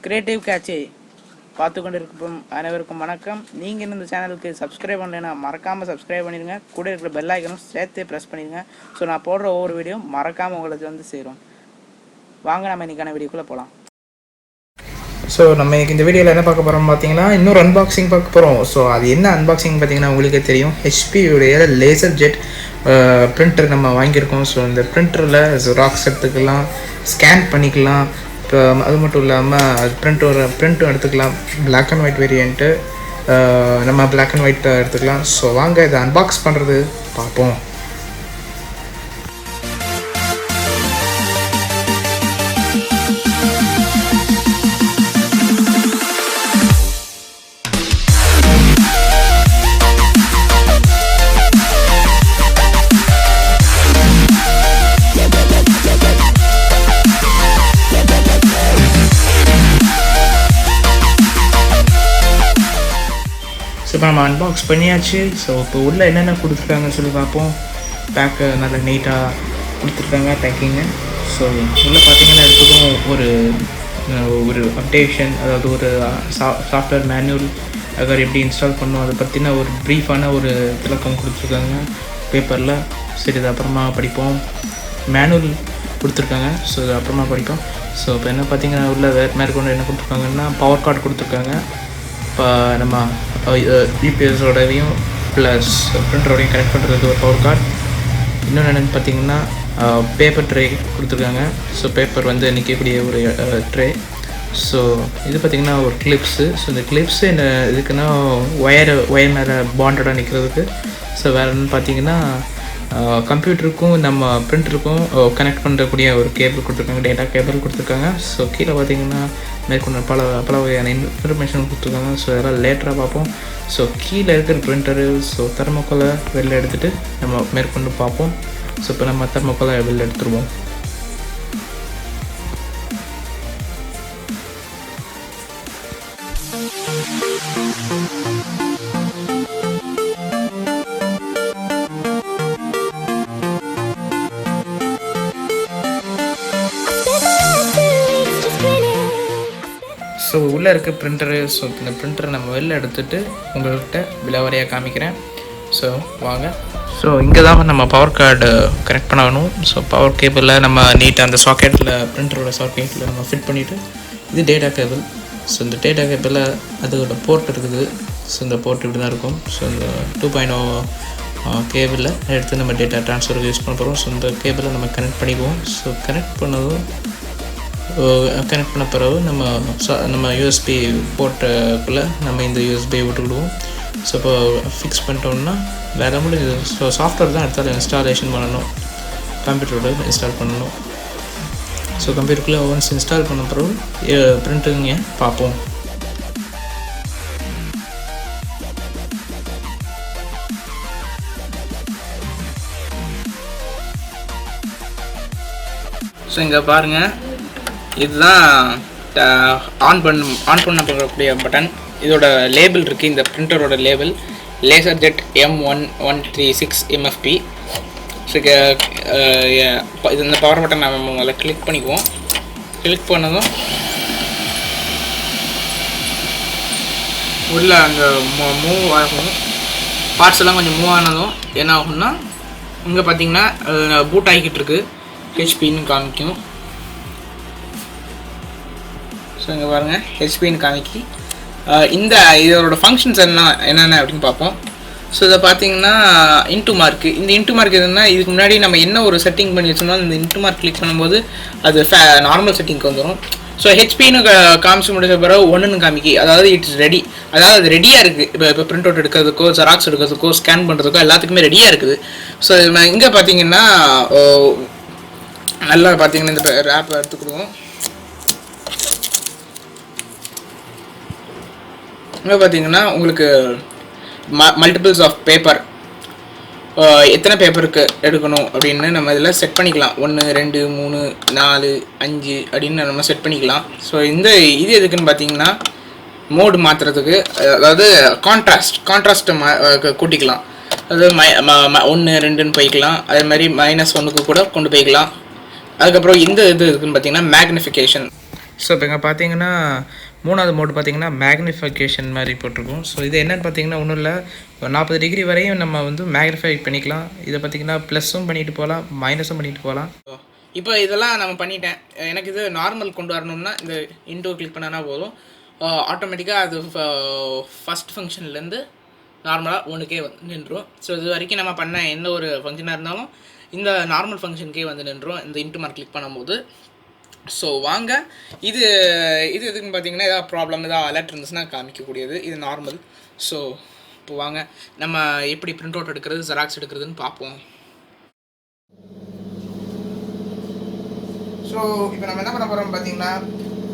Creative கேட்சை பார்த்து கொண்டிருக்கும் அனைவருக்கும் வணக்கம். நீங்கள் இந்த சேனலுக்கு சப்ஸ்கிரைப் பண்ணலைன்னா மறக்காமல் சப்ஸ்கிரைப் பண்ணிடுங்க. கூட இருக்கிற பெல் ஐக்கனும் சேர்த்து ப்ரெஸ் பண்ணிடுங்க. ஸோ நான் போடுற ஒவ்வொரு வீடியோ மறக்காமல் உங்களுக்கு சேரும். வாங்க நம்ம இன்றைக்கான வீடியோக்குள்ளே போகலாம். ஸோ நம்ம இந்த வீடியோவில் என்ன பார்க்க போகிறோம் பார்த்தீங்கன்னா, இன்னொரு அன்பாக்சிங் பார்க்க போகிறோம். ஸோ அது என்ன அன்பாக்சிங் பார்த்தீங்கன்னா, உங்களுக்கே தெரியும், ஹெச்பியுடைய லேசர் ஜெட் பிரிண்டர் நம்ம வாங்கியிருக்கோம். ஸோ இந்த பிரிண்டரில் ஜெராக்ஸ் எடுத்துக்கலாம், ஸ்கேன் பண்ணிக்கலாம். இப்போ அது மட்டும் இல்லாமல் பிரிண்ட்டும் எடுத்துக்கலாம். பிளாக் அண்ட் ஒயிட் வேரியண்ட்டு நம்ம பிளாக் அண்ட் ஒயிட் எடுத்துக்கலாம். ஸோ வாங்க இதை அன்பாக்ஸ் பண்ணுறது பார்ப்போம். இப்போ நம்ம அன்பாக்ஸ் பண்ணியாச்சு. ஸோ இப்போ உள்ளே என்னென்ன கொடுத்துருக்காங்கன்னு சொல்லி பார்ப்போம். பேக்கு நல்லா நீட்டாக கொடுத்துருக்காங்க பேக்கிங்கு. ஸோ உள்ளே பார்த்தீங்கன்னா எடுத்ததும் ஒரு அப்டேஷன், அதாவது ஒரு சாஃப்ட்வேர் மேனுவல், அதை எப்படி இன்ஸ்டால் பண்ணணும் அதை பற்றின ஒரு ப்ரீஃபான ஒரு விளக்கம் கொடுத்துருக்காங்க பேப்பரில். சரி, இது அப்புறமா படிப்போம். மேனுவல் கொடுத்துருக்காங்க. ஸோ இது அப்புறமா படிப்போம். ஸோ இப்போ என்ன பார்த்தீங்கன்னா உள்ள மேற்கொண்டு என்ன கொடுத்துருக்காங்கன்னா, பவர் கார்டு கொடுத்துருக்காங்க. இப்போ நம்ம யூபிஎஸோடையும் ப்ளஸ் பிரிண்டரோடையும் கனெக்ட் பண்ணுறதுக்கு ஒரு பவர் கார்டு. இன்னொன்று என்னென்னு பார்த்தீங்கன்னா, பேப்பர் ட்ரே கொடுத்துருக்காங்க. ஸோ பேப்பர் வந்து நிற்கக்கூடிய ஒரு ட்ரே. ஸோ இது பார்த்திங்கன்னா ஒரு கிளிப்ஸு. ஸோ இந்த கிளிப்ஸு என்ன இதுக்குன்னா ஒயர் மேலே பாண்டடாக நிற்கிறதுக்கு. ஸோ வேறு என்னென்னு பார்த்தீங்கன்னா, கம்ப்யூட்டருக்கும் நம்ம பிரிண்டருக்கும் கனெக்ட் பண்ணுறக்கூடிய ஒரு கேபிள் கொடுத்துருக்காங்க, டேட்டா கேபிள் கொடுத்துருக்காங்க. ஸோ கீழே பார்த்திங்கன்னா மேற்கொண்டு பல வகையான இன்ஃபர்மேஷன் கொடுத்துருக்காங்க. ஸோ இதெல்லாம் லேட்டராக பார்ப்போம். ஸோ கீழே இருக்கிற பிரிண்டரு, ஸோ தெர்மோக்கோலை வெளில எடுத்துகிட்டு நம்ம மேற்கொண்டு பார்ப்போம். ஸோ இப்போ நம்ம தெர்மோக்கோலை வெளில எடுத்துருவோம். ஸோ உள்ளே இருக்க பிரிண்டரு. ஸோ இந்த பிரிண்டரை நம்ம வெளில எடுத்துகிட்டு உங்கள்கிட்ட விலாவரியாக காமிக்கிறேன். ஸோ வாங்க. ஸோ இங்கே தான் நம்ம பவர் கார்டு கனெக்ட் பண்ணணும். ஸோ பவர் கேபிளில் நம்ம நீட்டாக அந்த சாக்கெட்டில், பிரிண்டரோட சாக்கெட்டில் நம்ம ஃபிட் பண்ணிவிட்டு, இது டேட்டா கேபிள். ஸோ இந்த டேட்டா கேபிளில் அதோட போர்ட் இருக்குது. ஸோ இந்த போர்ட் இப்படி தான் இருக்கும். ஸோ இந்த 2.0 கேபிளில் எடுத்து நம்ம டேட்டா ட்ரான்ஸ்ஃபருக்கு யூஸ் பண்ண போகிறோம். ஸோ இந்த கேபிளை நம்ம கனெக்ட் பண்ணிக்குவோம். ஸோ கனெக்ட் பண்ண பிறகு நம்ம யூஎஸ்பி போர்ட்டுக்குள்ளே நம்ம இந்த யூஎஸ்பியை விட்டுக்கிடுவோம். ஸோ இப்போ ஃபிக்ஸ் பண்ணிட்டோம்னா வேறு முடியுது. ஸோ சாஃப்ட்வேர் தான் எடுத்தாலும் இன்ஸ்டாலேஷன் பண்ணணும், கம்ப்யூட்டரோட இன்ஸ்டால் பண்ணணும். ஸோ கம்ப்யூட்டருக்குள்ளே ஒன்ஸ் இன்ஸ்டால் பண்ண பிறகு பிரிண்ட்டுங்க பார்ப்போம். ஸோ இங்கே பாருங்கள், இதுதான் ஆன் பண்ண போகக்கூடிய பட்டன். இதோட லேபிள் இருக்குது, இந்த பிரிண்டரோட label LaserJet M1136 MFP. So இது இந்த பவர் பட்டன் நம்ம முதல்ல கிளிக் பண்ணிக்குவோம். கிளிக் பண்ணதும் உள்ள அங்கே மூவ் ஆகும். பார்ட்ஸ் எல்லாம் கொஞ்சம் மூவ் ஆனதும் என்ன ஆகும்னா, இங்கே பார்த்தீங்கன்னா பூட் ஆகிக்கிட்டு இருக்கு, ஹெச்பின்னு காமிக்கும். ஸோ இங்கே பாருங்கள், ஹெச்பின்னு காமிக்கி. இதோட ஃபங்க்ஷன்ஸ் என்னென்ன அப்படின்னு பார்ப்போம். ஸோ இதை பார்த்தீங்கன்னா இன்ட்டு மார்க்கு. இந்த இன்ட்டு மார்க் எதுனா, இதுக்கு முன்னாடி நம்ம என்ன ஒரு செட்டிங் பண்ணி வச்சோம்னா இந்த இன்ட்டு மார்க் கிளிக் பண்ணும்போது அது நார்மல் செட்டிங்க்கு வந்துடும். ஸோ ஹெச்பின்னு காமிச்சு முடிச்ச பிறகு ஒன்றுன்னு காமிக்கி, அதாவது இட்ஸ் ரெடி, அதாவது அது ரெடியாக இருக்குது. இப்போ பிரிண்ட் அவுட் எடுக்கிறதுக்கோ, ஜெராக்ஸ் எடுக்கிறதுக்கோ, ஸ்கேன் பண்ணுறதுக்கோ எல்லாத்துக்குமே ரெடியாக இருக்குது. ஸோ இங்கே பார்த்தீங்கன்னா நல்லா பார்த்தீங்கன்னா இந்த ரேப்பை எடுத்துக்கிடுவோம். இங்கே பார்த்தீங்கன்னா உங்களுக்கு மல்டிபிள்ஸ் ஆஃப் பேப்பர், எத்தனை பேப்பருக்கு எடுக்கணும் அப்படின்னு நம்ம இதில் செட் பண்ணிக்கலாம். 1 2 3 4 5 அப்படின்னு நம்ம செட் பண்ணிக்கலாம். ஸோ இது எதுக்குன்னு பார்த்தீங்கன்னா, மோடு மாற்றுறதுக்கு, அதாவது கான்ட்ராஸ்ட்டை கூட்டிக்கலாம். அதாவது 1 2ன்னு போய்க்கலாம். அதே மாதிரி -1க்கு கூட கொண்டு போய்க்கலாம். அதுக்கப்புறம் இந்த இது இருக்குன்னு பார்த்தீங்கன்னா மேக்னிஃபிகேஷன். ஸோ இப்போ இங்கே பார்த்தீங்கன்னா 3வது மோடு பார்த்தீங்கன்னா மேக்னிஃபிகேஷன் மாதிரி போட்டிருக்கும். ஸோ இது என்னென்னு பார்த்தீங்கன்னா ஒன்றும் இல்லை, 40 டிகிரி வரையும் நம்ம வந்து மேக்னிஃபை பண்ணிக்கலாம். இதை பார்த்தீங்கன்னா ப்ளஸ்ஸும் பண்ணிட்டு போகலாம், மைனஸும் பண்ணிட்டு போகலாம். இப்போ இதெல்லாம் நம்ம பண்ணிட்டேன். எனக்கு இது நார்மல் கொண்டு வரணும்னா இந்த இன்டோ கிளிக் பண்ணனா போதும், ஆட்டோமேட்டிக்காக அது ஃபஸ்ட் ஃபங்க்ஷன்லேருந்து நார்மலாக ஒன்றுக்கே வந்து நின்றுடும். ஸோ இது வரைக்கும் நம்ம பண்ண எந்த ஒரு ஃபங்க்ஷனாக இருந்தாலும் இந்த நார்மல் ஃபங்க்ஷனுக்கே வந்து நின்றுடும் இந்த இன்ட்டு மார்க் கிளிக் பண்ணும்போது. ஸோ வாங்க, இது எதுக்குன்னு பார்த்தீங்கன்னா ஏதாவது ப்ராப்ளம் ஏதாவது அலர்ட் இருந்துச்சுன்னா காமிக்கக்கூடியது, இது நார்மல். ஸோ இப்போ வாங்க நம்ம எப்படி பிரிண்ட் அவுட் எடுக்கிறது, ஜெராக்ஸ் எடுக்கிறதுன்னு பார்ப்போம். ஸோ இப்போ நம்ம என்ன பண்ண போகிறோம் பார்த்தீங்கன்னா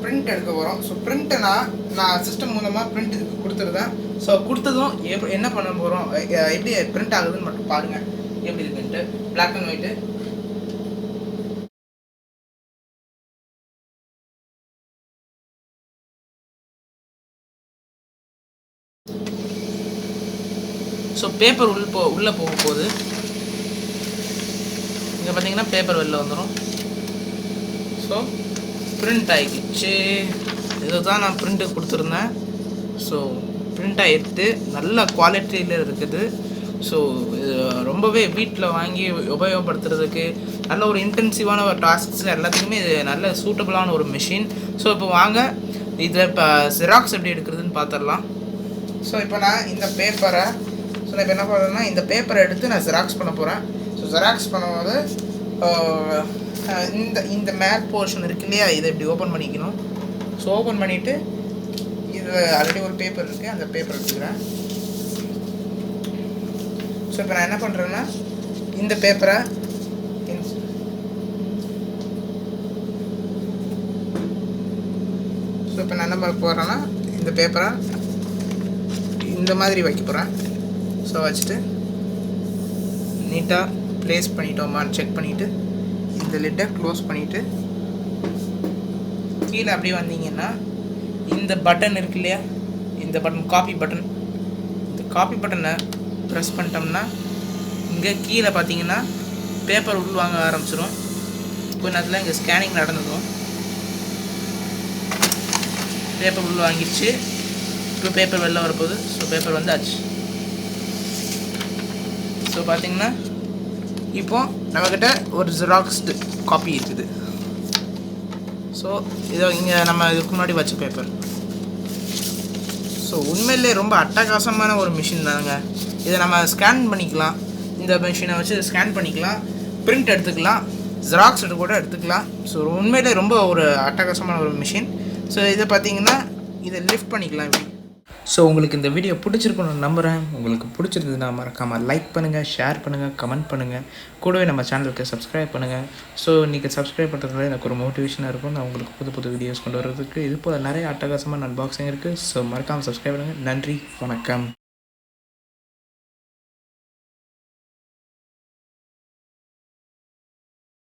பிரிண்ட் எடுக்க போகிறோம். ஸோ பிரிண்ட்டை நான் சிஸ்டம் மூலமாக பிரிண்ட் கொடுத்துருந்தேன். ஸோ கொடுத்ததும் என்ன பண்ண போகிறோம், எப்படி பிரிண்ட் ஆகுதுன்னு மட்டும் பாருங்கள். எப்படி இருக்குன்ட்டு black and white. So paper உள்ளே போக போகுது. இங்கே பார்த்தீங்கன்னா பேப்பர் வெளில வந்துடும். ஸோ பிரிண்ட் ஆகிடுச்சு. இதை தான் நான் பிரிண்ட்டு கொடுத்துருந்தேன். ஸோ பிரிண்ட் ஆகிடுது, நல்ல குவாலிட்டியில் இருக்குது. ஸோ இது ரொம்பவே வீட்டில் வாங்கி உபயோகப்படுத்துறதுக்கு நல்ல ஒரு இன்டென்சிவான ஒரு டாஸ்க்ஸ் எல்லாத்துக்குமே இது நல்ல சூட்டபுளான ஒரு மிஷின். ஸோ இப்போ வாங்க இதில் இப்போ ஜெராக்ஸ் எப்படி எடுக்கிறதுன்னு பார்த்துடலாம். ஸோ இப்போ நான் இந்த பேப்பரை நான் இப்போ என்ன பண்ணுறேன்னா இந்த பேப்பரை எடுத்து நான் ஜெராக்ஸ் பண்ண போகிறேன். ஸோ ஜெராக்ஸ் பண்ணும்போது இந்த மேட் போர்ஷன் இருக்கு இல்லையா, இதை இப்படி ஓப்பன் பண்ணிக்கணும். ஸோ ஓப்பன் பண்ணிவிட்டு இது ஆல்ரெடி ஒரு பேப்பர் இருக்குது, அந்த பேப்பர் எடுத்துக்கிறேன். ஸோ இப்போ நான் என்ன பண்ணுறேன்னா இந்த பேப்பரை இப்போ நான் என்ன பண்ண போகிறேன்னா இந்த பேப்பரை இந்த மாதிரி வைக்க போகிறேன். ஸோ வச்சுட்டு நீட்டாக ப்ளேஸ் பண்ணிட்டோமான்னு செக் பண்ணிவிட்டு இந்த லிட்டை க்ளோஸ் பண்ணிவிட்டு கீழே அப்படியே வந்தீங்கன்னா இந்த பட்டன் இருக்கு இல்லையா, இந்த பட்டன் காப்பி பட்டன், இந்த காப்பி பட்டனை ப்ரெஸ் பண்ணிட்டோம்னா இங்கே கீழே பார்த்தீங்கன்னா பேப்பர் உள்வாங்க ஆரம்பிச்சிடும். கொஞ்ச நேரத்தில் இங்கே ஸ்கேனிங் நடந்துடும். பேப்பர் உள்ள வாங்கிடுச்சு. இப்போ பேப்பர் வெளில வரப்போகுது. ஸோ பேப்பர் வந்தாச்சு. ஸோ பார்த்தீங்கன்னா இப்போ நம்மக்கிட்ட ஒரு ஜெராக்ஸ்டு காப்பி இருக்குது. ஸோ இதோ இங்கே நம்ம இதுக்கு முன்னாடி வச்ச பேப்பர். ஸோ உண்மையிலே ரொம்ப அட்டகாசமான ஒரு மிஷின் தாங்க. இதை நம்ம ஸ்கேன் பண்ணிக்கலாம். இந்த மிஷினை வச்சு ஸ்கேன் பண்ணிக்கலாம், பிரிண்ட் எடுத்துக்கலாம், ஜெராக்ஸ் கூட எடுத்துக்கலாம். ஸோ உண்மையிலே ரொம்ப ஒரு அட்டகாசமான ஒரு மிஷின். ஸோ இதை பார்த்தீங்கன்னா இதை லிஃப்ட் பண்ணிக்கலாம் இப்படி. ஸோ உங்களுக்கு இந்த வீடியோ பிடிச்சிருக்குன்னு நம்புகிறேன். உங்களுக்கு பிடிச்சிருந்ததுன்னா மறக்காமல் லைக் பண்ணுங்கள், ஷேர் பண்ணுங்கள், கமெண்ட் பண்ணுங்கள். கூடவே நம்ம சேனலுக்கு சப்ஸ்கிரைப் பண்ணுங்கள். ஸோ நீங்கள் சப்ஸ்கிரைப் பண்ணுறதுல எனக்கு ஒரு மோட்டிவேஷனாக இருக்கும். நான் உங்களுக்கு புது புது வீடியோஸ் கொண்டு வர்றதுக்கு இது போல் நிறைய அட்டகாசமான அன்பாக்சிங் இருக்குது. ஸோ மறக்காமல் சப்ஸ்கிரைப் பண்ணுங்கள். நன்றி, வணக்கம்.